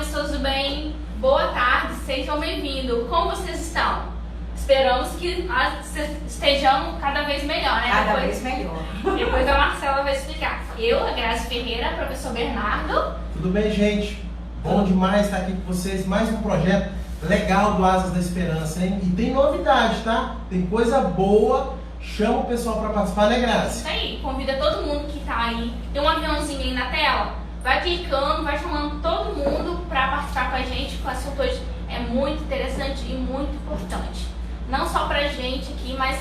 pessoas do bem, boa tarde, sejam bem-vindos. Como vocês estão? Esperamos que estejam cada vez melhor, né? Cada vez melhor. Depois a Marcela vai explicar. Eu, a Grazi Ferreira, professor Bernardo. Tudo bem, gente? Bom demais estar aqui com vocês. Mais um projeto legal do Asas da Esperança, hein? E tem novidade, tá? Tem coisa boa. Chama o pessoal para participar, né, Grazi? Isso aí. Convida todo mundo que tá aí. Tem um aviãozinho aí na tela. Vai clicando, vai chamando todo mundo para participar com a gente. O assunto hoje é muito interessante e muito importante. Não só pra gente aqui, mas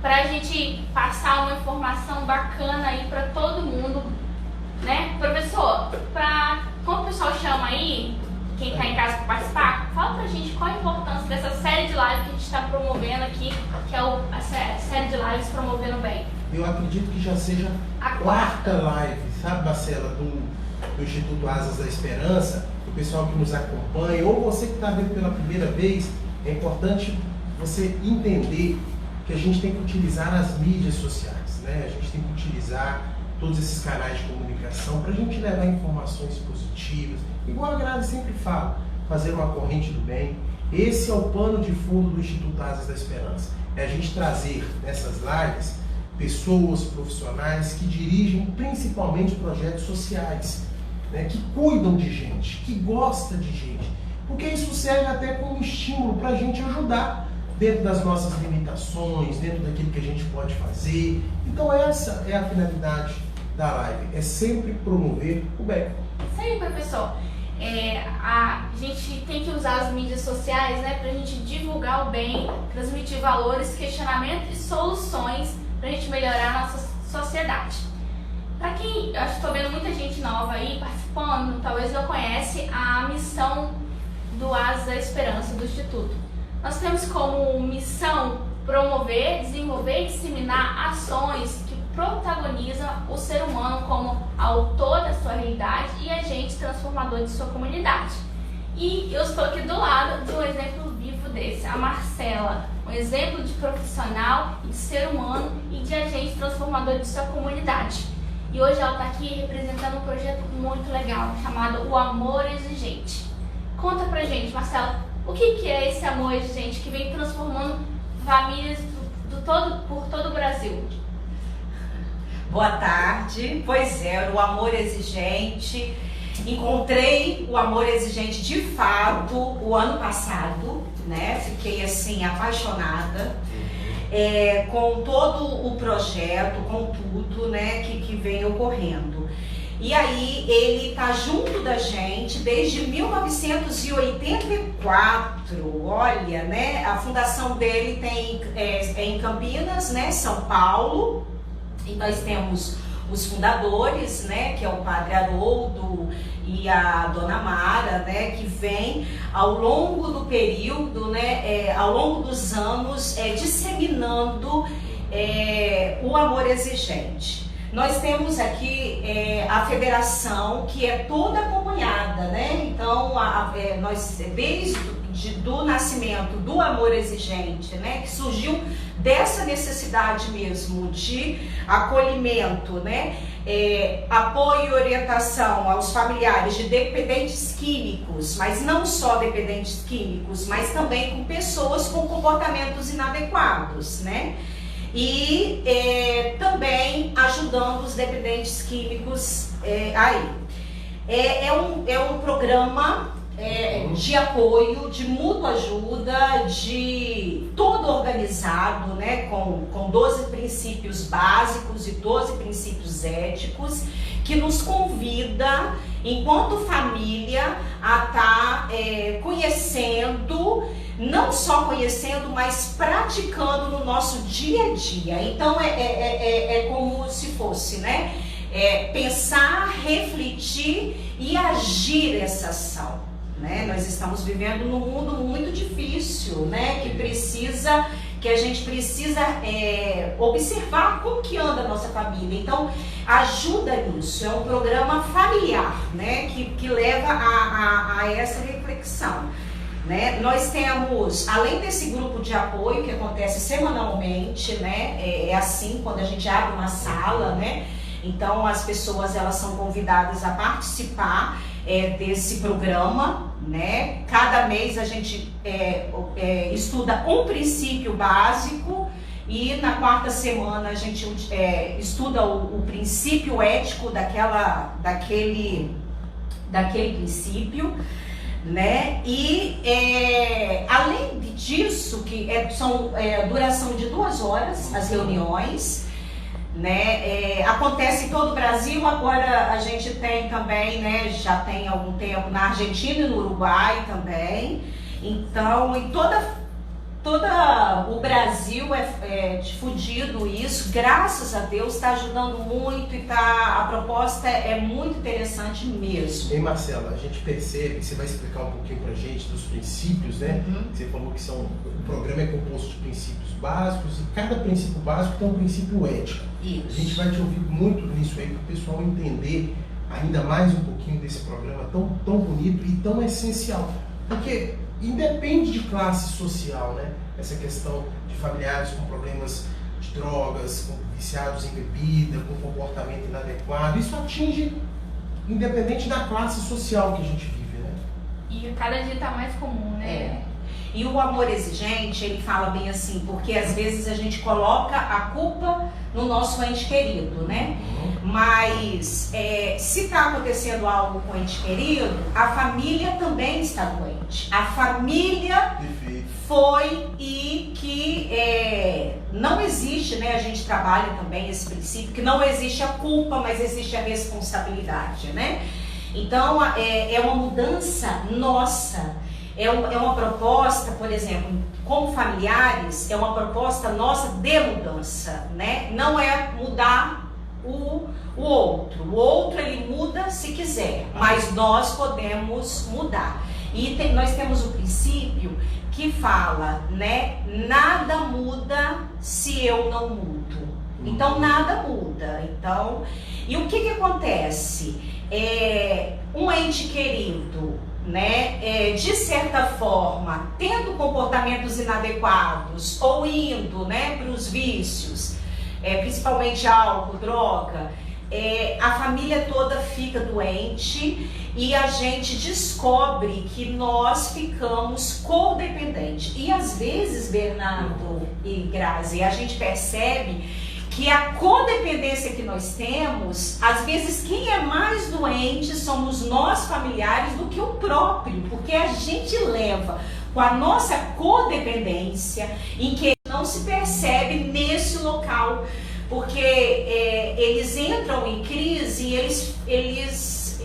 pra gente passar uma informação bacana aí pra todo mundo, né? Professor, como o pessoal chama aí, quem tá em casa para participar, fala pra gente qual a importância dessa série de lives que a gente está promovendo aqui, que é a série de lives Promovendo o Bem. Eu acredito que já seja a quarta live, sabe, Marcela, do Instituto Asas da Esperança. O pessoal que nos acompanha, ou você que está vendo pela primeira vez, é importante você entender que a gente tem que utilizar as mídias sociais, né? A gente tem que utilizar todos esses canais de comunicação para a gente levar informações positivas, igual a Grazi sempre fala, fazer uma corrente do bem. Esse é o pano de fundo do Instituto Asas da Esperança, é a gente trazer nessas lives pessoas profissionais que dirigem principalmente projetos sociais, né? Que cuidam de gente, que gostam de gente, porque isso serve até como estímulo para a gente ajudar dentro das nossas limitações, dentro daquilo que a gente pode fazer. Então essa é a finalidade da live, é sempre promover o bem. Isso aí, professor. A gente tem que usar as mídias sociais, né, pra gente divulgar o bem, transmitir valores, questionamentos e soluções pra gente melhorar a nossa sociedade. Pra quem, eu acho que estou vendo muita gente nova aí participando, talvez não conhece a missão do Asas da Esperança do Instituto. Nós temos como missão promover, desenvolver e disseminar ações que protagonizam o ser humano como autor da sua realidade e agente transformador de sua comunidade. E eu estou aqui do lado de um exemplo vivo desse, a Marcela, um exemplo de profissional, de ser humano e de agente transformador de sua comunidade. E hoje ela está aqui representando um projeto muito legal, chamado O Amor Exigente. Conta pra gente, Marcela, o que é esse amor exigente que vem transformando famílias por todo o Brasil? Boa tarde. Pois é, o amor exigente. Encontrei o amor exigente de fato o ano passado, né? Fiquei assim apaixonada com todo o projeto, com tudo, né, que vem ocorrendo. E aí ele tá junto da gente desde 1984, olha, né? A fundação dele é em Campinas, né? São Paulo. E nós temos os fundadores, né? Que é o Padre Haroldo e a Dona Mara, né? Que vem ao longo do período, né? Ao longo dos anos, disseminando o amor exigente. Nós temos aqui a federação, que é toda acompanhada, né? Então, nós, desde do nascimento do amor exigente, né? Que surgiu dessa necessidade mesmo de acolhimento, né? Apoio e orientação aos familiares de dependentes químicos, mas não só dependentes químicos, mas também com pessoas com comportamentos inadequados, né? E também ajudando os dependentes químicos aí. É um programa de apoio, de mútua ajuda, de todo organizado, né, com 12 princípios básicos e 12 princípios éticos, que nos convida, enquanto família, a estar conhecendo, não só conhecendo, mas praticando no nosso dia a dia. Então é como se fosse, né? Pensar, refletir e agir essa ação, né? Nós estamos vivendo num mundo muito difícil, né? Que a gente precisa observar como que anda a nossa família. Então, ajuda nisso. É um programa familiar, né? Que leva a essa reflexão. Né? Nós temos, além desse grupo de apoio que acontece semanalmente, né? É assim, quando a gente abre uma sala, né? Então as pessoas, elas são convidadas a participar desse programa, né? Cada mês a gente estuda um princípio básico e na quarta semana a gente estuda o princípio ético daquele princípio, né? E além disso, que são duração de 2 horas as reuniões, né? Acontece em todo o Brasil. Agora a gente tem também, né? Já tem algum tempo na Argentina e no Uruguai também. Então, em todo o Brasil difundido isso, graças a Deus, está ajudando muito e a proposta é muito interessante mesmo. E Marcela, a gente percebe, você vai explicar um pouquinho pra gente dos princípios, né? Você falou que o programa é composto de princípios básicos e cada princípio básico tem um princípio ético. Isso. A gente vai te ouvir muito nisso aí para o pessoal entender ainda mais um pouquinho desse programa tão bonito e tão essencial. Porque independe de classe social, né? Essa questão de familiares com problemas de drogas, com viciados em bebida, com comportamento inadequado, isso atinge independente da classe social que a gente vive, né? E cada dia está mais comum, né? E o amor exigente, ele fala bem assim, porque às vezes a gente coloca a culpa no nosso ente querido, né? Mas se está acontecendo algo com o ente querido, a família também está doente. A família foi e que não existe, né? A gente trabalha também esse princípio, que não existe a culpa, mas existe a responsabilidade, né? Então, é uma mudança nossa. É uma proposta, por exemplo, como familiares, é uma proposta nossa de mudança, né? Não é mudar o outro. O outro, ele muda se quiser, mas nós podemos mudar. E nós temos o princípio que fala, né? Nada muda se eu não mudo. Então, nada muda. Então, e o que acontece? Um ente querido, né, de certa forma, tendo comportamentos inadequados ou indo, né, para os vícios, principalmente álcool, droga, a família toda fica doente e a gente descobre que nós ficamos codependentes. E às vezes, Bernardo e Grazi, a gente percebe que a codependência que nós temos, às vezes quem é mais doente somos nós familiares do que o próprio, porque a gente leva com a nossa codependência em que não se percebe nesse local, porque eles entram em crise e eles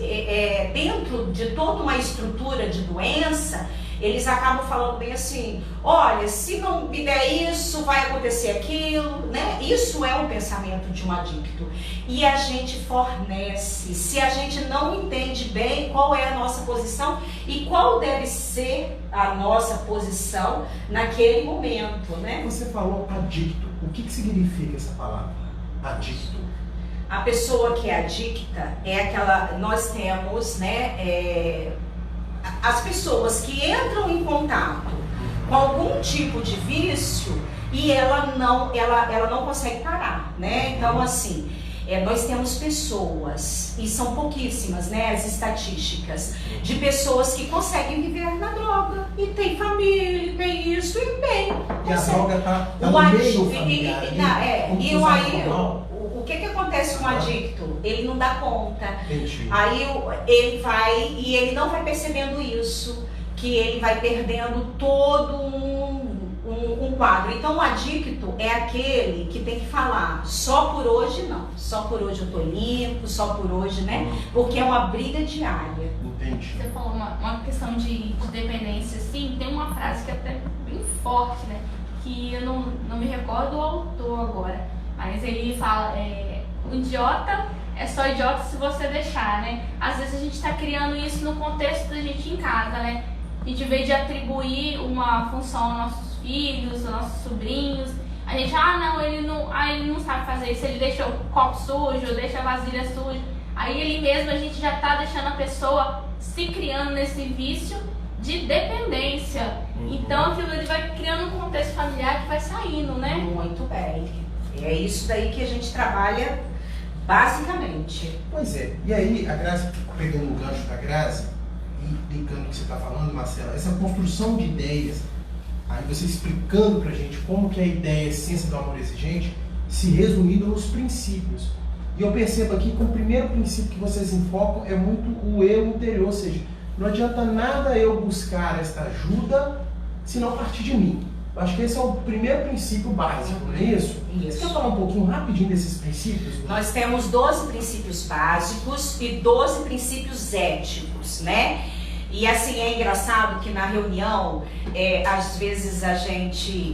dentro de toda uma estrutura de doença, eles acabam falando bem assim, olha, se não me der isso, vai acontecer aquilo, né? Isso é um pensamento de um adicto. E a gente fornece, se a gente não entende bem qual é a nossa posição e qual deve ser a nossa posição naquele momento, né? Você falou adicto. O que significa essa palavra? Adicto. A pessoa que é adicta é aquela, nós temos, né, as pessoas que entram em contato com algum tipo de vício e ela não consegue parar, né? Então, assim, nós temos pessoas, e são pouquíssimas, né, as estatísticas, de pessoas que conseguem viver na droga, e tem família, tem isso, e bem. E a droga tá no meio familiar. O que acontece com o adicto? Ele não dá conta. Entendi. Aí ele vai e ele não vai percebendo isso, que ele vai perdendo todo um quadro. Então o adicto é aquele que tem que falar, só por hoje não, só por hoje eu tô limpo, só por hoje, né? Porque é uma briga diária. Entendi. Você falou uma questão de dependência, assim, tem uma frase que é até bem forte, né? Que eu não me recordo o autor agora. Mas ele fala, o idiota é só idiota se você deixar, né? Às vezes a gente está criando isso no contexto da gente em casa, né? A gente, em vez de atribuir uma função aos nossos filhos, aos nossos sobrinhos, a gente, ele não sabe fazer isso, ele deixa o copo sujo, deixa a vasilha suja. Aí ele mesmo, a gente já está deixando a pessoa se criando nesse vício de dependência. Então aquilo ele vai criando um contexto familiar que vai saindo, né? Muito bem. É isso daí que a gente trabalha basicamente. Pois é. E aí, a Grazi pegando o gancho da Grazi e ligando o que você está falando, Marcela, essa construção de ideias, aí você explicando pra gente como que a ideia, a essência do amor exigente, se resumindo nos princípios. E eu percebo aqui que o primeiro princípio que vocês enfocam é muito o eu interior, ou seja, não adianta nada eu buscar esta ajuda se não partir de mim. Eu acho que esse é o primeiro princípio básico, não é isso? Isso. Você quer falar um pouquinho rapidinho desses princípios? Nós temos 12 princípios básicos e 12 princípios éticos, né? E assim, é engraçado que na reunião, às vezes a gente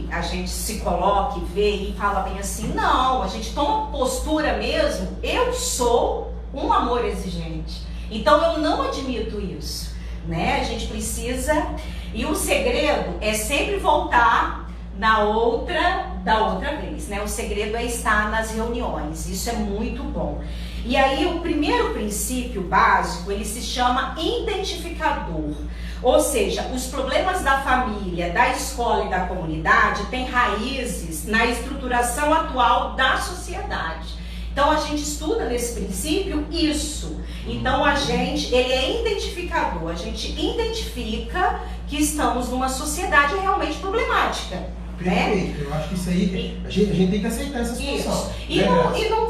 se coloca e vê e fala bem assim, não, a gente toma postura mesmo, eu sou um amor exigente. Então eu não admito isso, né? A gente precisa, e o segredo é sempre voltar da outra vez, né? O segredo é estar nas reuniões, isso é muito bom. E aí o primeiro princípio básico, ele se chama identificador. Ou seja, os problemas da família, da escola e da comunidade têm raízes na estruturação atual da sociedade. Então a gente estuda nesse princípio isso. Então ele é identificador, a gente identifica que estamos numa sociedade realmente problemática. Perfeito, eu acho que isso aí, a gente tem que aceitar essa situação.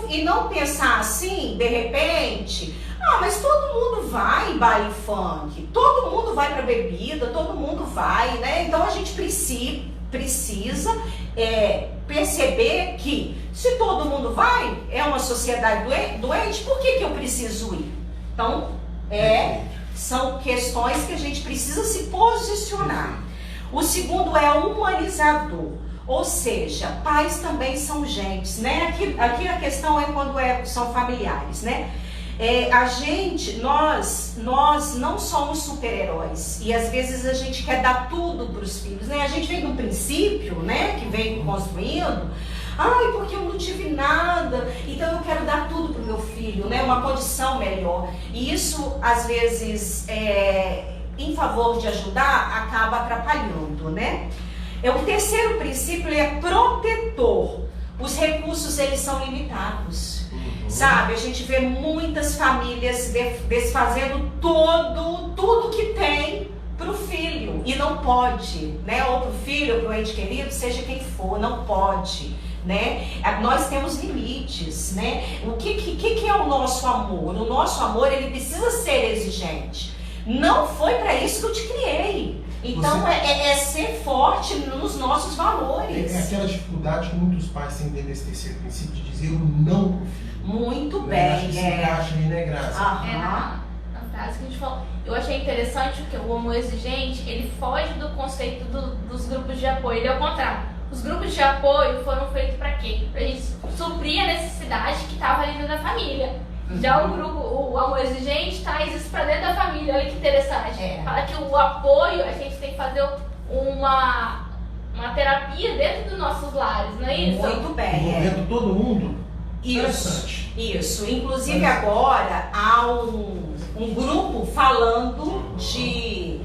E não pensar assim, de repente, mas todo mundo vai em baile funk, todo mundo vai pra bebida, todo mundo vai, né? Então a gente precisa perceber que se todo mundo vai, é uma sociedade doente, por que eu preciso ir? Então, são questões que a gente precisa se posicionar. O segundo é humanizador, ou seja, pais também são gentes, né? Aqui a questão é quando são familiares, né? Nós não somos super-heróis e às vezes a gente quer dar tudo para os filhos, né? A gente vem do princípio, né? Que vem construindo, porque eu não tive nada, então eu quero dar tudo para o meu filho, né? Uma condição melhor. E isso, às vezes, em favor de ajudar, acaba atrapalhando, né? O terceiro princípio é protetor. Os recursos, eles são limitados. Sabe, a gente vê muitas famílias desfazendo tudo que tem pro filho. E não pode, né? Ou pro filho, ou pro ente querido, seja quem for, não pode, né? Nós temos limites, né? O que é o nosso amor? O nosso amor, ele precisa ser exigente. Não foi para isso que eu te criei. Então é ser forte nos nossos valores. É aquela dificuldade que muitos pais têm dentro desse terceiro princípio de dizer o não pro filho. Muito Acho que bem. se encaixa aí, né, Graça? Na frase que a gente falou, eu achei interessante que o amor exigente, ele foge do conceito dos grupos de apoio, ele é o contrário. Os grupos de apoio foram feitos para quê? Pra gente suprir a necessidade que estava ali dentro da família. Já o amor exigente traz isso para dentro da família, olha que interessante. Fala que o apoio, a gente tem que fazer uma terapia dentro dos nossos lares, não é isso? Muito bem. Envolvendo todo mundo. Isso. Inclusive agora há um grupo falando de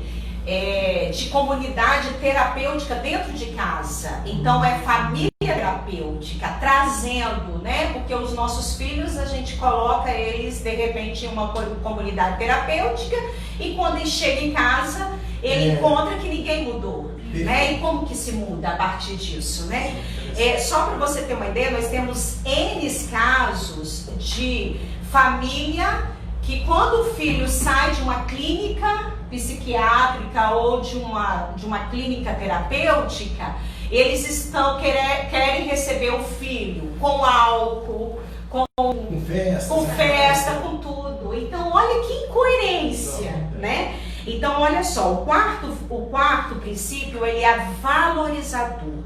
comunidade terapêutica dentro de casa. Então é família terapêutica, trazendo, né? Porque os nossos filhos, a gente coloca eles de repente em uma comunidade terapêutica e quando ele chega em casa, ele encontra que ninguém mudou. Né? E como que se muda a partir disso, né? Só para você ter uma ideia, nós temos N casos de família que quando o filho sai de uma clínica psiquiátrica ou de uma clínica terapêutica, eles querem receber o filho com álcool, com festa, com tudo. Então olha que incoerência, né? Então olha só, o quarto princípio, ele é valorizador.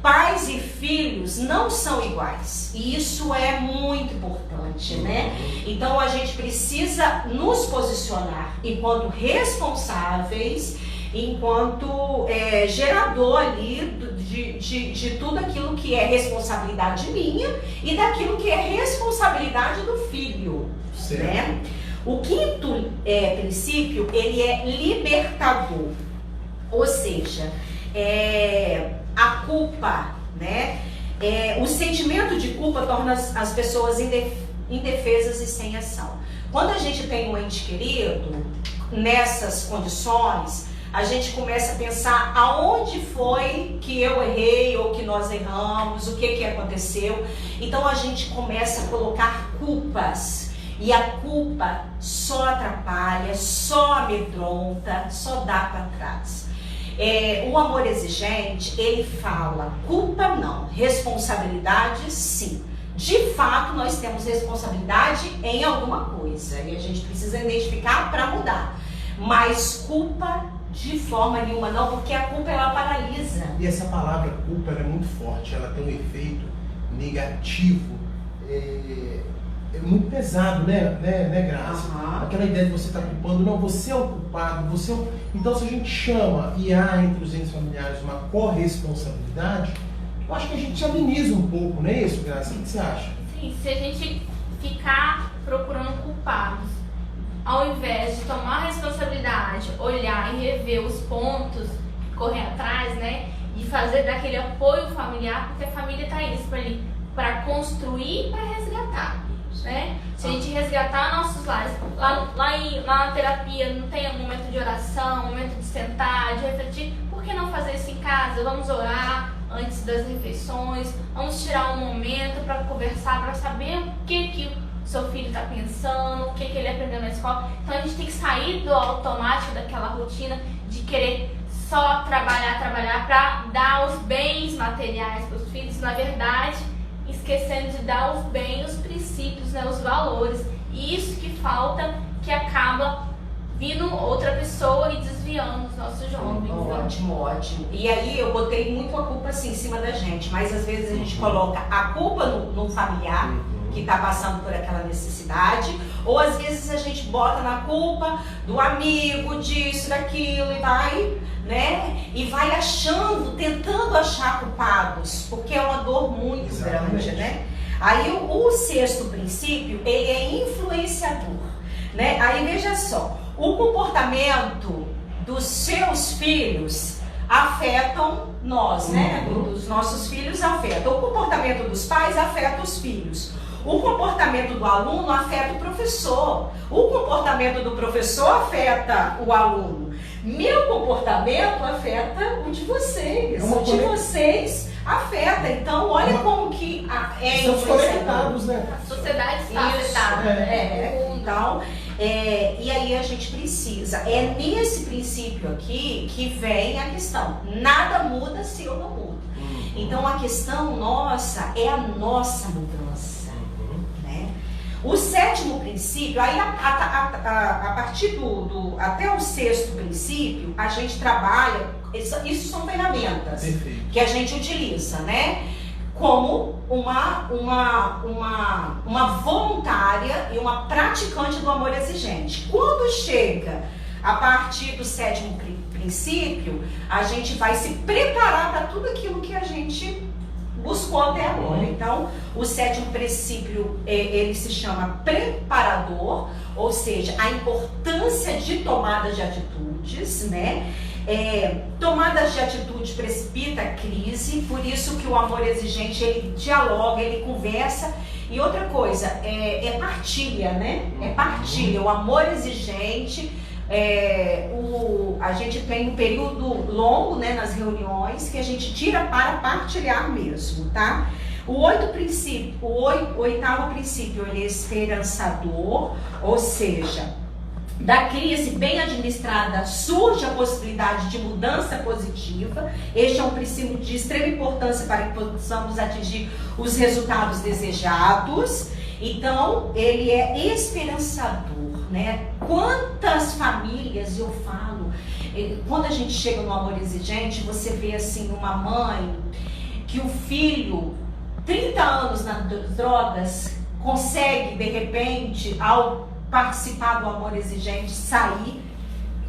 Pais e filhos não são iguais, e isso é muito importante, né? Então a gente precisa nos posicionar enquanto responsáveis, enquanto gerador ali de tudo aquilo que é responsabilidade minha e daquilo que é responsabilidade do filho, né? O quinto princípio, ele é libertador, ou seja, a culpa, né? O sentimento de culpa torna as pessoas indefesas e sem ação. Quando a gente tem um ente querido, nessas condições, a gente começa a pensar aonde foi que eu errei ou que nós erramos, o que aconteceu. Então a gente começa a colocar culpas. E a culpa só atrapalha, só amedronta, só dá para trás. O amor exigente, ele fala, culpa não, responsabilidade sim. De fato, nós temos responsabilidade em alguma coisa e a gente precisa identificar para mudar. Mas culpa de forma nenhuma não, porque a culpa ela paralisa. E essa palavra culpa ela é muito forte, ela tem um efeito negativo, é muito pesado, né, Graça? Uhum. Aquela ideia de você estar culpando, não, você é o culpado, você é o... Então, se a gente chama e há entre os entes familiares uma corresponsabilidade, eu acho que a gente ameniza um pouco, não é isso, Graça? O que você acha? Sim, se a gente ficar procurando culpados, ao invés de tomar responsabilidade, olhar e rever os pontos, correr atrás, né? E fazer daquele apoio familiar, porque a família está isso para construir e para resgatar, né? Se a gente resgatar nossos lares, lá na terapia não tem um momento de oração, um momento de sentar, de refletir, por que não fazer isso em casa? Vamos orar antes das refeições, vamos tirar um momento para conversar, para saber o que o seu filho está pensando, o que ele aprendeu na escola. Então a gente tem que sair do automático, daquela rotina de querer só trabalhar para dar os bens materiais para os filhos, na verdade, esquecendo de dar os bens, os princípios, né, os valores. E isso que falta, que acaba vindo outra pessoa e desviando os nossos jovens. Ótimo, ótimo. E aí eu botei muito a culpa assim em cima da gente, mas às vezes a gente coloca a culpa no familiar que está passando por aquela necessidade, ou às vezes a gente bota na culpa do amigo, disso, daquilo, e vai, né? E vai achando, tentando achar culpados, porque é uma dor muito grande, né? Aí o sexto princípio, ele é influenciador, né? Aí veja só, o comportamento dos seus filhos afetam nós, né? Os nossos filhos afetam. O comportamento dos pais afeta os filhos. O comportamento do aluno afeta o professor. O comportamento do professor afeta o aluno. Meu comportamento afeta o de vocês. O de vocês afeta. Então, olha como que Estamos conectados, né? A sociedade está afetada. Então, e aí a gente precisa. É nesse princípio aqui que vem a questão. Nada muda se eu não mudo. Então, a questão nossa é a nossa mudança. O sétimo princípio, aí a partir até o sexto princípio, a gente trabalha, isso são ferramentas que a gente utiliza, né? Como uma voluntária e uma praticante do amor exigente. Quando chega a partir do sétimo princípio, a gente vai se preparar para tudo aquilo que a gente buscou até agora. Então, o sétimo princípio, ele se chama preparador, ou seja, a importância de tomada de atitudes, né? Tomadas de atitude precipita a crise, por isso que o amor exigente, ele dialoga, ele conversa. E outra coisa, é partilha, né? É partilha. O amor exigente, a gente tem um período longo, né, nas reuniões que a gente tira para partilhar mesmo, tá? O oitavo princípio, ele é esperançador, ou seja, da crise bem administrada surge a possibilidade de mudança positiva. Este é um princípio de extrema importância para que possamos atingir os resultados desejados. Então, ele é esperançador, né? Quantas famílias eu falo, quando a gente chega no amor exigente, você vê assim uma mãe que o filho, 30 anos nas drogas, consegue de repente, ao participar do amor exigente, sair.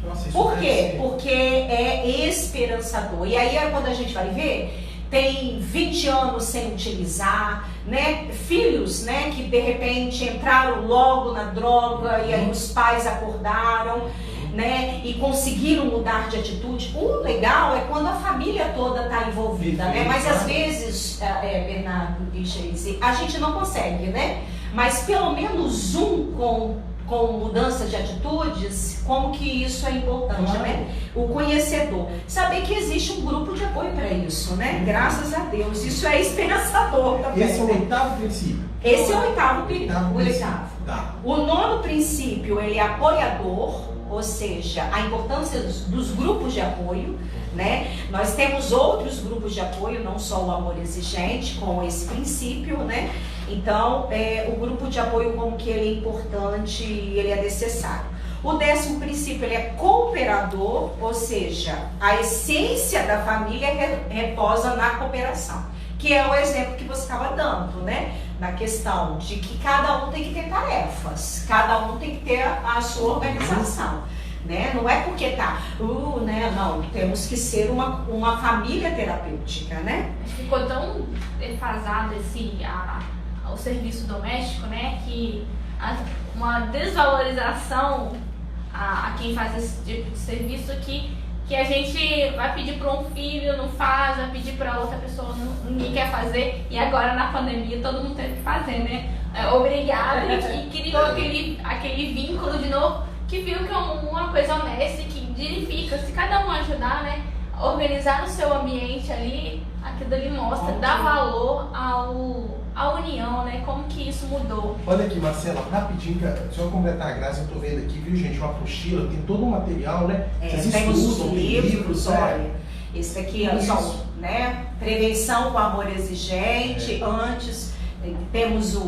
Nossa, por quê? Porque é esperançador. E aí quando a gente vai ver, tem 20 anos sem utilizar, né? Filhos, né, que de repente entraram logo na droga e aí os pais acordaram, né, e conseguiram mudar de atitude. O legal é quando a família toda está envolvida, né? Mas às vezes, Bernardo e Sheise, a gente não consegue, né? Mas pelo menos um com mudança de atitudes, como que isso é importante, né? O conhecedor. Saber que existe um grupo de apoio para isso, né? Graças a Deus. Isso é esperançador também. Esse é o oitavo princípio. Esse é o oitavo princípio. Tá. O nono princípio, ele é apoiador, ou seja, a importância dos grupos de apoio, né? Nós temos outros grupos de apoio, não só o Amor Exigente, com esse princípio, né? Então, o grupo de apoio, como que ele é importante e ele é necessário. O 10º princípio, ele é cooperador, ou seja, a essência da família reposa na cooperação, que é o exemplo que você estava dando, né? Na questão de que cada um tem que ter tarefas, cada um tem que ter a sua organização, né? Não é porque né? Não, temos que ser uma família terapêutica, né? Ficou tão defasado o serviço doméstico, né? Que uma desvalorização a quem faz esse tipo de serviço que a gente vai pedir para um filho, não faz, vai pedir para outra pessoa, ninguém quer fazer, e agora na pandemia todo mundo teve que fazer, né? Obrigado, e criou aquele vínculo de novo, que viu que é uma coisa honesta e que dignifica. Se cada um ajudar, né, organizar no seu ambiente ali, aquilo ali mostra, dá valor à união, né? Como que isso mudou. Olha aqui, Marcela, rapidinho, só completar a graça, eu tô vendo aqui, viu, gente, uma apostila, tem todo um material, né? Vocês tem estudam, os livros, olha. Esse aqui são, né? Prevenção com amor exigente, antes. Temos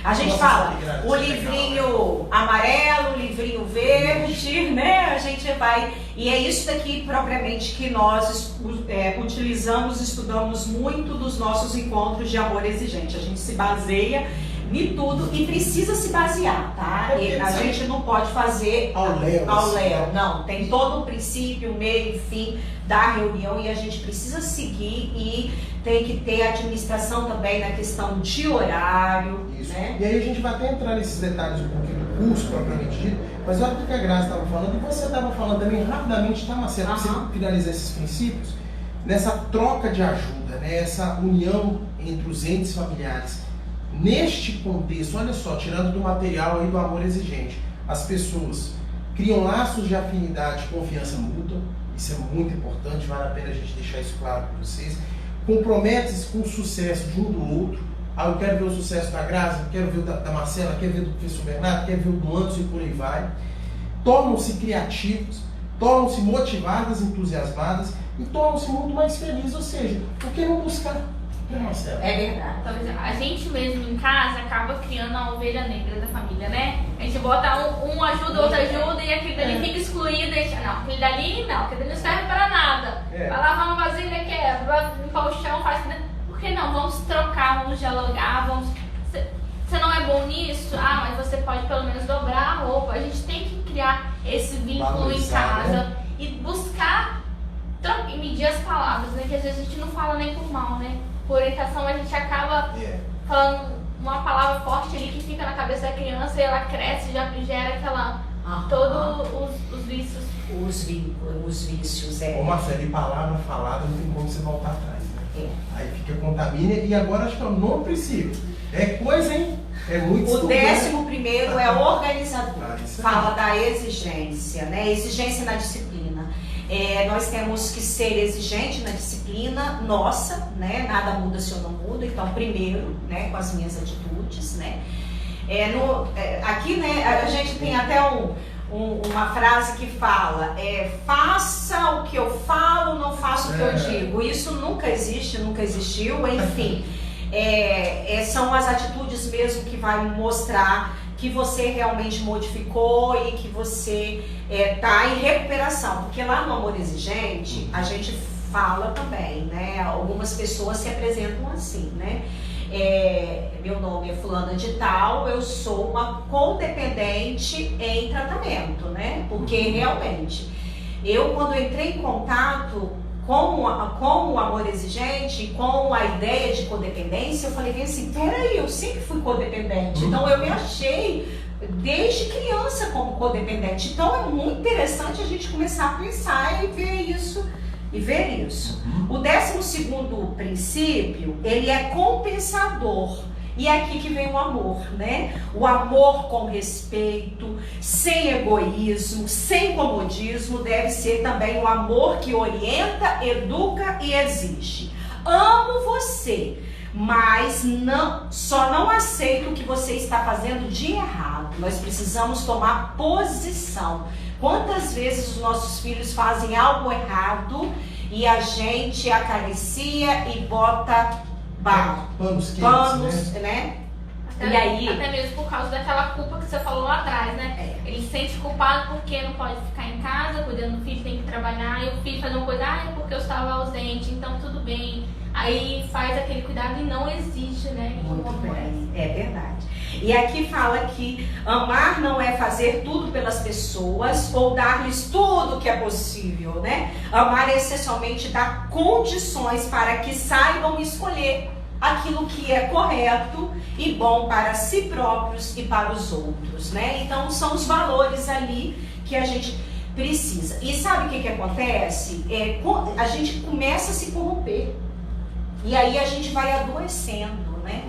a gente fala o livrinho amarelo, o livrinho verde, né? A gente vai, e é isso daqui propriamente que nós utilizamos, estudamos muito dos nossos encontros de amor exigente. A gente se baseia em tudo e precisa se basear, tá? A gente não pode fazer ao léu, não. Tem todo um princípio, meio e fim da reunião e a gente precisa seguir e tem que ter administração também na questão de horário. Isso. Né? E aí a gente vai até entrar nesses detalhes um pouquinho do curso propriamente dito, mas olha o que a Graça estava falando, e você estava falando também rapidamente, tá, Marcelo, para você finalizar esses princípios, nessa troca de ajuda, né? Essa união entre os entes familiares. Neste contexto, olha só, tirando do material aí do amor exigente, as pessoas criam laços de afinidade, confiança mútua, isso é muito importante, vale a pena a gente deixar isso claro para vocês. Comprometem-se com o sucesso de um do outro. Eu quero ver o sucesso da Graça, quero ver o da Marcela, quero ver o do professor Bernardo, quero ver o do Anderson e por aí vai. Tornam-se criativos, tornam-se motivadas, entusiasmadas e tornam-se muito mais felizes. Ou seja, por que não buscar? É verdade. Então, a gente mesmo em casa acaba criando a ovelha negra da família, né? A gente bota um ajuda, outro ajuda e aquele dali fica excluído. E não, aquele dali não, aquele dali não serve para nada. Vai lavar uma vasilha, vai limpar o chão, faz. Por que não? Vamos trocar, vamos dialogar, vamos. Você não é bom nisso? Mas você pode pelo menos dobrar a roupa. A gente tem que criar esse vínculo em casa, né? E buscar e medir as palavras, né? Que às vezes a gente não fala nem por mal, né? Por orientação, a gente acaba falando uma palavra forte ali que fica na cabeça da criança e ela cresce, já gera todos os vícios. Os vícios, Ô Marcelo, e palavra falada não tem como você voltar atrás, né? Aí fica contamina, e agora acho que é o nono princípio. É coisa, hein? É muito O 11º é organizador. Fala da exigência, né? Exigência na disciplina. Nós temos que ser exigente na disciplina nossa, né? Nada muda se eu não mudo. Então, primeiro, né? Com as minhas atitudes, né? Aqui, né? A gente tem até uma frase que fala: faça o que eu falo, não faça o que eu digo. Isso nunca existe, nunca existiu. Enfim, são as atitudes mesmo que vai mostrar que você realmente modificou e que você está em recuperação. Porque lá no Amor Exigente, a gente fala também, né? Algumas pessoas se apresentam assim, né? Meu nome é fulana de tal, eu sou uma codependente em tratamento, né? Porque realmente, quando entrei em contato com o amor exigente, com a ideia de codependência, eu falei assim, peraí, eu sempre fui codependente, então eu me achei desde criança como codependente. Então é muito interessante a gente começar a pensar e ver isso. O 12º princípio, ele é compensador. E é aqui que vem o amor, né? O amor com respeito, sem egoísmo, sem comodismo, deve ser também o amor que orienta, educa e exige. Amo você, mas só não aceito o que você está fazendo de errado. Nós precisamos tomar posição. Quantas vezes os nossos filhos fazem algo errado e a gente acaricia e bota panos quentes, né? Até, e aí, até mesmo por causa daquela culpa que você falou lá atrás, né? Ele se sente culpado porque não pode ficar em casa cuidando do filho, tem que trabalhar, e o filho faz uma coisa, é porque eu estava ausente, então tudo bem. Aí faz aquele cuidado e não existe, né? Muito bem, é verdade. E aqui fala que amar não é fazer tudo pelas pessoas ou dar-lhes tudo que é possível, né? Amar é essencialmente dar condições para que saibam escolher aquilo que é correto e bom para si próprios e para os outros, né? Então são os valores ali que a gente precisa. E sabe o que acontece? A gente começa a se corromper. E aí a gente vai adoecendo, né?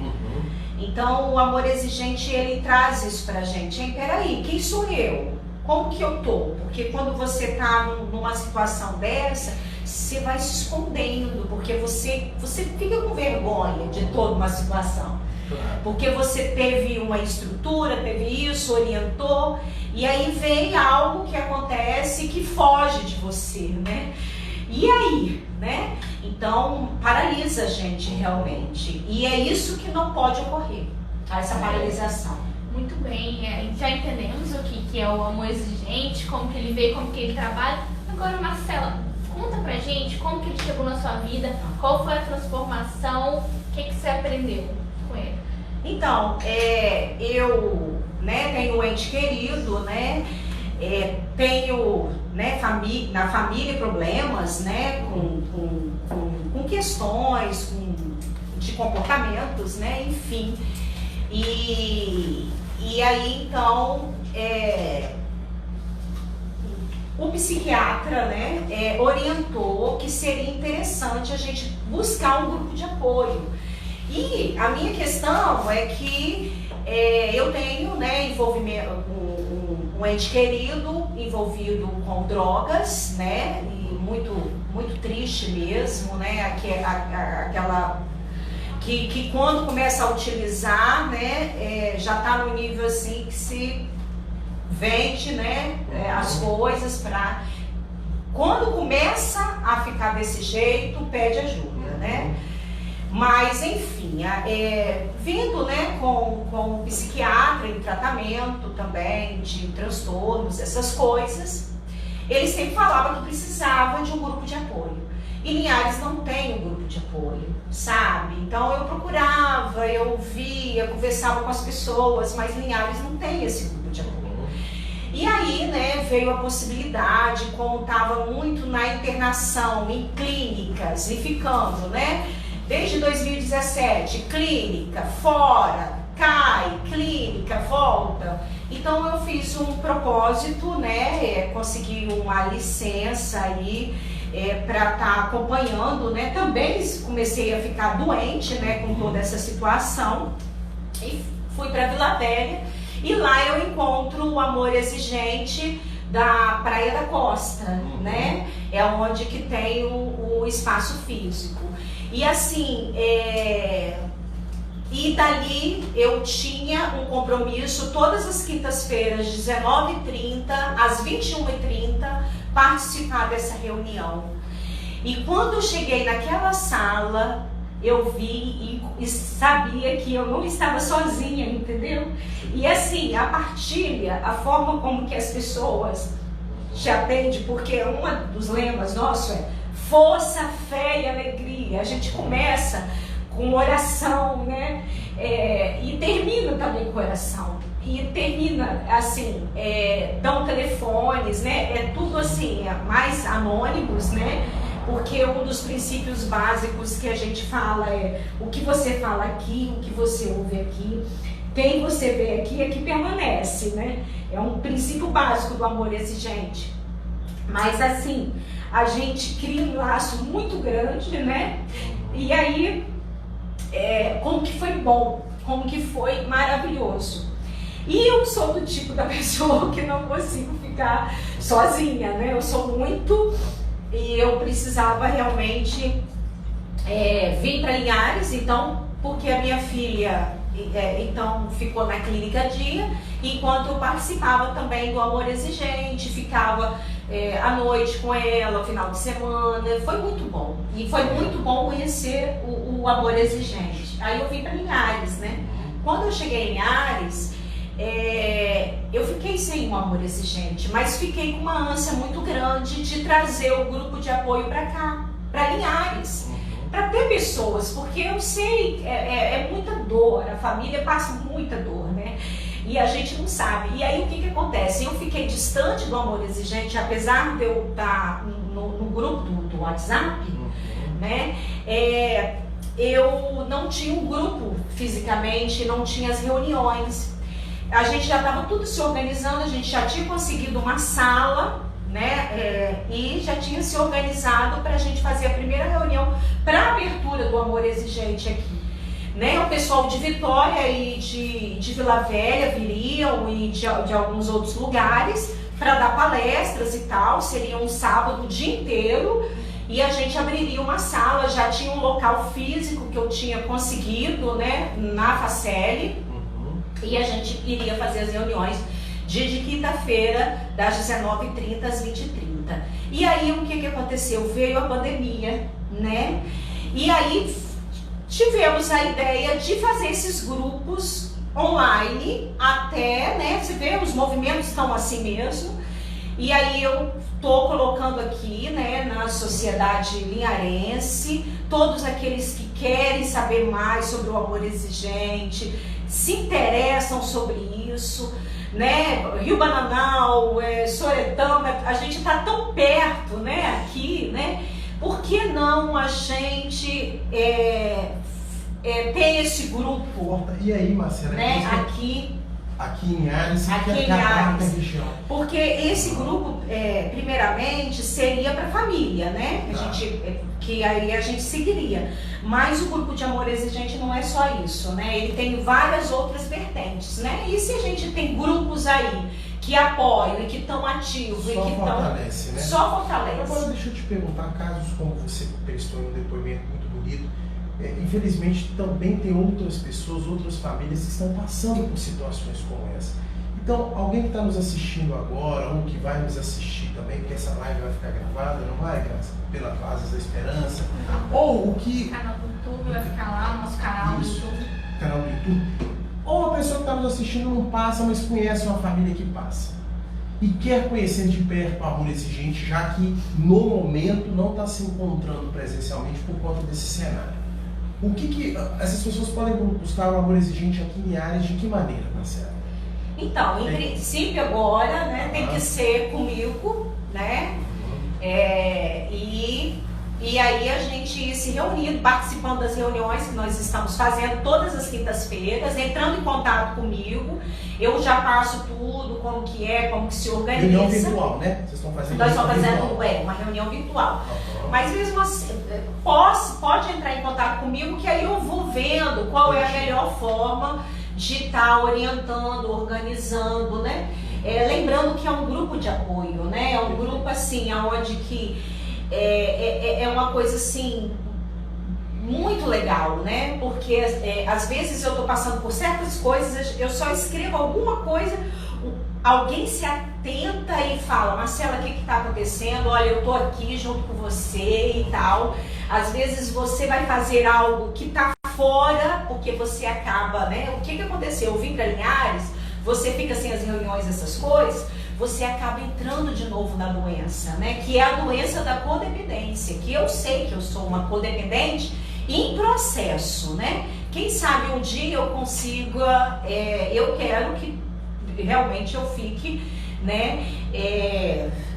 Então o amor exigente, ele traz isso pra gente. Peraí, quem sou eu? Como que eu tô? Porque quando você tá numa situação dessa, você vai se escondendo, porque você fica com vergonha de toda uma situação. Claro. Porque você teve uma estrutura, teve isso, orientou, e aí vem algo que acontece que foge de você, né? E aí, né? Então, paralisa a gente realmente. E é isso que não pode ocorrer, essa paralisação. Muito bem, já entendemos o que é o amor exigente, como que ele veio, como que ele trabalha. Agora, Marcela, conta pra gente como que ele chegou na sua vida, qual foi a transformação, o que você aprendeu com ele? Então, eu, né, tenho um ente querido, né? Tenho, né, na família problemas, né, com questões, de comportamentos, né, enfim. E aí, então, o psiquiatra, né, orientou que seria interessante a gente buscar um grupo de apoio. E a minha questão é que eu tenho, né, envolvimento com um ente querido envolvido com drogas, né, e muito triste mesmo, né, aquela que quando começa a utilizar, né, já está no nível assim que se vende, né, as coisas para quando começa a ficar desse jeito, pede ajuda, né? Mas, enfim, vindo, né, com o psiquiatra em tratamento também de transtornos, essas coisas, ele sempre falava que precisava de um grupo de apoio. E Linhares não tem um grupo de apoio, sabe? Então eu procurava, eu via, conversava com as pessoas, mas Linhares não tem esse grupo de apoio. E aí, né, veio a possibilidade, como estava muito na internação, em clínicas, e ficando, né? Desde 2017, clínica, fora, cai, clínica, volta. Então eu fiz um propósito, né, consegui uma licença aí para estar acompanhando, né. Também comecei a ficar doente, né, com toda essa situação. E fui para Vila Velha e lá eu encontro o amor exigente da Praia da Costa, né. É onde que tem o espaço físico. E assim, e dali eu tinha um compromisso todas as quintas-feiras, 19h30 às 21h30, participar dessa reunião. E quando eu cheguei naquela sala, eu vi e sabia que eu não estava sozinha, entendeu? E assim, a partilha, a forma como que as pessoas te atendem, porque um dos lemas nossos é força, fé e alegria. A gente começa com oração, né? E termina também com oração. E termina assim, dão telefones, né? É tudo assim, mais anônimos, né? Porque um dos princípios básicos que a gente fala é o que você fala aqui, o que você ouve aqui, quem você vê aqui é que permanece, né? É um princípio básico do amor exigente. Mas assim, a gente cria um laço muito grande, né? E aí, como que foi bom como que foi maravilhoso. E eu sou do tipo da pessoa que não consigo ficar sozinha, né? Eu sou muito... E eu precisava realmente vir para Linhares, então, porque a minha filha então ficou na clínica dia, enquanto eu participava também do Amor Exigente, ficava à noite com ela, final de semana. Foi muito bom. E foi muito bom conhecer o Amor Exigente. Aí eu vim para Linhares, né? Quando eu cheguei em Linhares, eu fiquei sem o Amor Exigente, mas fiquei com uma ânsia muito grande de trazer o grupo de apoio para cá, para Linhares, para ter pessoas, porque eu sei, é muita dor, a família passa muita dor, né? E a gente não sabe. E aí o que acontece? Eu fiquei distante do Amor Exigente, apesar de eu estar no grupo do WhatsApp, né? Eu não tinha um grupo fisicamente, não tinha as reuniões. A gente já estava tudo se organizando, a gente já tinha conseguido uma sala, né? E já tinha se organizado para a gente fazer a primeira reunião para a abertura do Amor Exigente aqui. Né? O pessoal de Vitória e de Vila Velha viriam e de alguns outros lugares para dar palestras e tal. Seria um sábado o dia inteiro e a gente abriria uma sala. Já tinha um local físico que eu tinha conseguido, né? Na Faceli. E a gente iria fazer as reuniões dia de quinta-feira, das 19h30 às 20h30. E aí o que aconteceu? Veio a pandemia, né? E aí tivemos a ideia de fazer esses grupos online até, né? Você vê, os movimentos estão assim mesmo. E aí eu tô colocando aqui, né, na sociedade linharense, todos aqueles que querem saber mais sobre o Amor Exigente, se interessam sobre isso, né? Rio Bananal, Soretama, a gente está tão perto, né? Aqui, né? Por que não a gente ter esse grupo? E aí, Marcela? Né? Aqui em Linhares, aqui em Linhares, porque esse grupo, primeiramente, seria para a família, né? Que aí a gente seguiria. Mas o grupo de Amor Exigente não é só isso, né? Ele tem várias outras vertentes, né? E se a gente tem grupos aí que apoiam e que estão ativos, só fortalece, né? Só fortalece. Agora deixa eu te perguntar, casos como você prestou em um depoimento muito bonito, infelizmente também tem outras pessoas, outras famílias que estão passando por situações como essa. Então, alguém que está nos assistindo agora, ou que vai nos assistir também, porque essa live vai ficar gravada, não vai, Graça? Pela Asas da Esperança. Ou o que... O canal do YouTube vai ficar lá, nosso canal do YouTube. Canal do YouTube. Ou a pessoa que está nos assistindo não passa, mas conhece uma família que passa. E quer conhecer de perto o Amor Exigente, já que no momento não está se encontrando presencialmente por conta desse cenário. O que essas pessoas podem buscar o Amor Exigente aqui em Linhares, de que maneira, Marcela? Então, em princípio agora, né, tem que ser comigo, né? E aí a gente se reunindo, participando das reuniões que nós estamos fazendo todas as quintas-feiras, entrando em contato comigo. Eu já passo tudo, como que se organiza. Reunião virtual, né? Vocês estão fazendo Nós estamos fazendo uma reunião virtual. Mas mesmo assim, pode entrar em contato comigo, que aí eu vou vendo qual é a melhor forma de estar orientando, organizando, né? Lembrando que é um grupo de apoio, né? É um grupo assim, onde que é uma coisa assim muito legal, né? Porque às vezes eu estou passando por certas coisas, eu só escrevo alguma coisa, alguém se atenta e fala: Marcela, o que está acontecendo? Olha, eu estou aqui junto com você e tal. Às vezes você vai fazer algo que está fora, porque você acaba, né? O que aconteceu? Eu vim para Linhares, você fica sem as reuniões, essas coisas, você acaba entrando de novo na doença, né? Que é a doença da codependência, que eu sei que eu sou uma codependente em processo, né? Quem sabe um dia eu consiga, eu quero que realmente eu fique, né,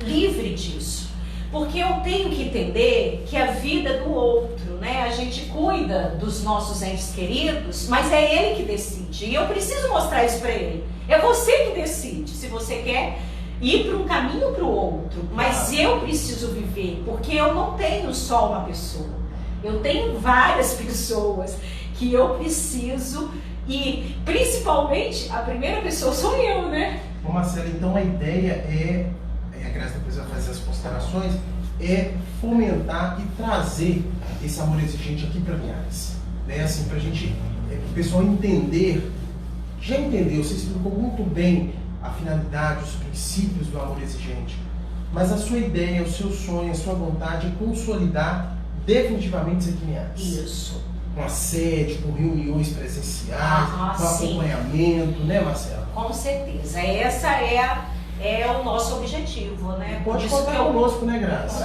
livre disso. Porque eu tenho que entender que a vida do outro, né? A gente cuida dos nossos entes queridos, mas é ele que decide. E eu preciso mostrar isso para ele. É você que decide se você quer ir para um caminho ou para o outro. Mas eu preciso viver, porque eu não tenho só uma pessoa. Eu tenho várias pessoas que eu preciso E principalmente a primeira pessoa sou eu, né? Ô Marcela, então a ideia é, a Grazi depois vai fazer as considerações, é fomentar e trazer esse amor exigente aqui para Linhares, né? Assim, pra gente, o pessoal entender, já entendeu, você explicou muito bem a finalidade, os princípios do amor exigente, mas a sua ideia, o seu sonho, a sua vontade é consolidar definitivamente isso aqui em Linhares. Isso. Com a sede, com reuniões presenciais, com sim. acompanhamento, né, Marcela? Com certeza. Essa é o nosso objetivo, né? Pode contar conosco, né, Grazi?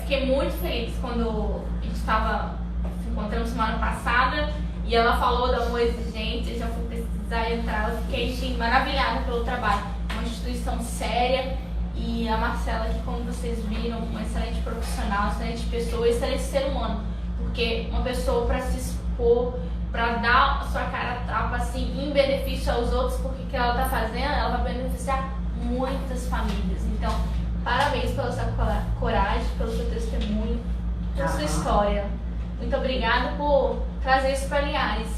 Fiquei muito feliz quando a gente estava se encontrando semana passada e ela falou do amor exigente, eu já fui pesquisar e entrar, eu fiquei assim, maravilhada pelo trabalho. Uma instituição séria e a Marcela, que como vocês viram, uma excelente profissional, excelente pessoa, excelente ser humano. Porque uma pessoa para se expor, para dar a sua cara a tapa assim, em benefício aos outros, porque o que ela está fazendo, ela vai beneficiar muitas famílias. Então, parabéns pela sua coragem, pelo seu testemunho, pela sua história. Muito obrigada por trazer isso para Linhares.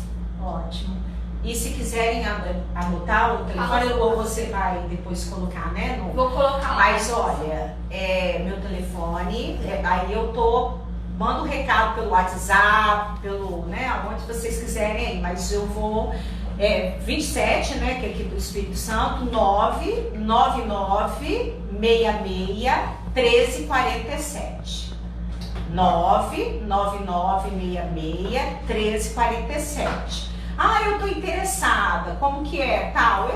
Ótimo. E se quiserem anotar o telefone, ou você vai depois colocar, né? Vou colocar lá. Mas olha, meu telefone, aí eu mando um recado pelo WhatsApp, pelo, né, aonde vocês quiserem aí, mas eu vou, 27, né, que é aqui do Espírito Santo, 999661347. 999661347. Ah, eu tô interessada, como que é? Tal,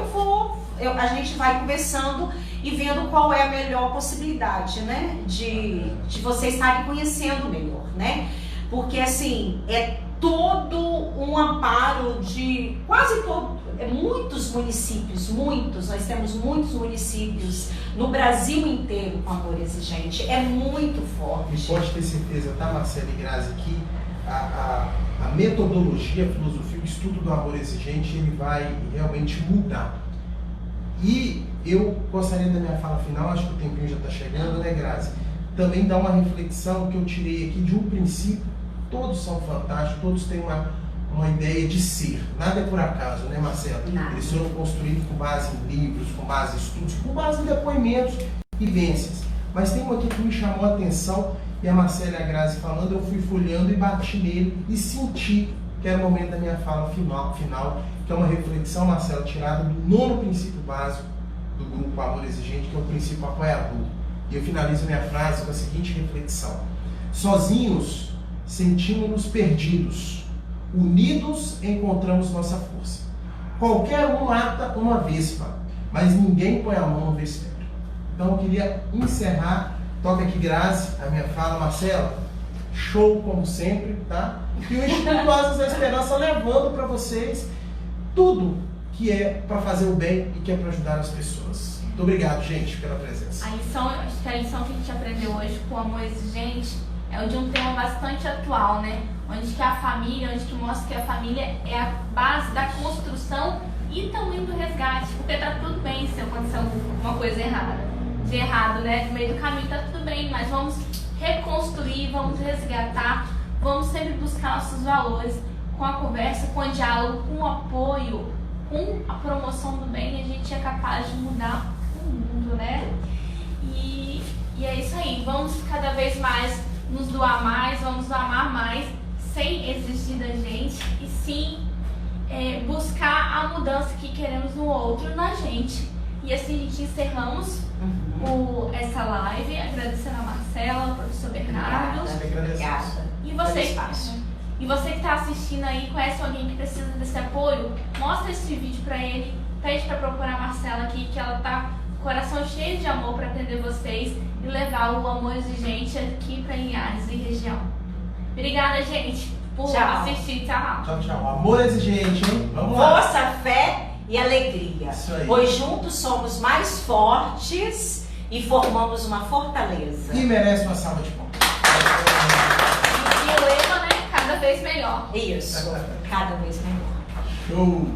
a gente vai conversando e vendo qual é a melhor possibilidade, né? De vocês estarem conhecendo melhor, né? Porque assim, é todo um amparo de muitos municípios, nós temos muitos municípios no Brasil inteiro com amor exigente, é muito forte. E pode ter certeza, tá, Marcela e Grazi, que a metodologia, a filosofia, o estudo do amor exigente, ele vai realmente mudar. E eu gostaria da minha fala final, acho que o tempinho já está chegando, né, Grazi? Também dar uma reflexão que eu tirei aqui de um princípio. Todos são fantásticos, todos têm uma ideia de ser. Nada é por acaso, né, Marcela? Nada. Eles foram construídos com base em livros, com base em estudos, com base em depoimentos e vivências. Mas tem um aqui que me chamou a atenção, e a Marcela e a Grazi falando, eu fui folheando e bati nele e senti que era o momento da minha fala final, que é uma reflexão, Marcela, tirada do 9º princípio básico do grupo Amor Exigente, que é o princípio apoiador. E eu finalizo minha frase com a seguinte reflexão: sozinhos sentimos-nos perdidos, unidos encontramos nossa força. Qualquer um mata uma vespa, mas ninguém põe a mão no vespeiro. Então eu queria encerrar, toca aqui, Grazi, a minha fala. Marcela, show como sempre, tá? E o Instituto Asas da Esperança levando para vocês tudo que é para fazer o bem e que é para ajudar as pessoas. Muito obrigado, gente, pela presença. Acho que a lição que a gente aprendeu hoje com o amor exigente é de um tema bastante atual, né? Onde que a família, onde que mostra que a família é a base da construção e também do resgate, porque tá tudo bem se acontecer uma coisa de errado, né? No meio do caminho tá tudo bem, mas vamos reconstruir, vamos resgatar, vamos sempre buscar nossos valores com a conversa, com o diálogo, com o apoio, com a promoção do bem, a gente é capaz de mudar o mundo, né? E é isso aí, vamos cada vez mais nos doar mais, vamos amar mais, sem exigir da gente, e sim buscar a mudança que queremos no outro, na gente. E assim a gente encerramos essa live, agradecendo a Marcela, ao professor Bernardo. Obrigada. E você que está assistindo aí, conhece alguém que precisa desse apoio, mostra esse vídeo para ele, pede para procurar a Marcela aqui, que ela tá com o coração cheio de amor para atender vocês e levar o amor exigente aqui para Linhares e região. Obrigada, gente, por assistir. Tchau. Tchau, tchau. Amor exigente, hein? Vamos lá. Força, fé e alegria. Isso aí. Pois juntos somos mais fortes e formamos uma fortaleza. E merece uma salva de palmas. E o lema, né? Cada vez melhor. Isso, cada vez melhor. Show!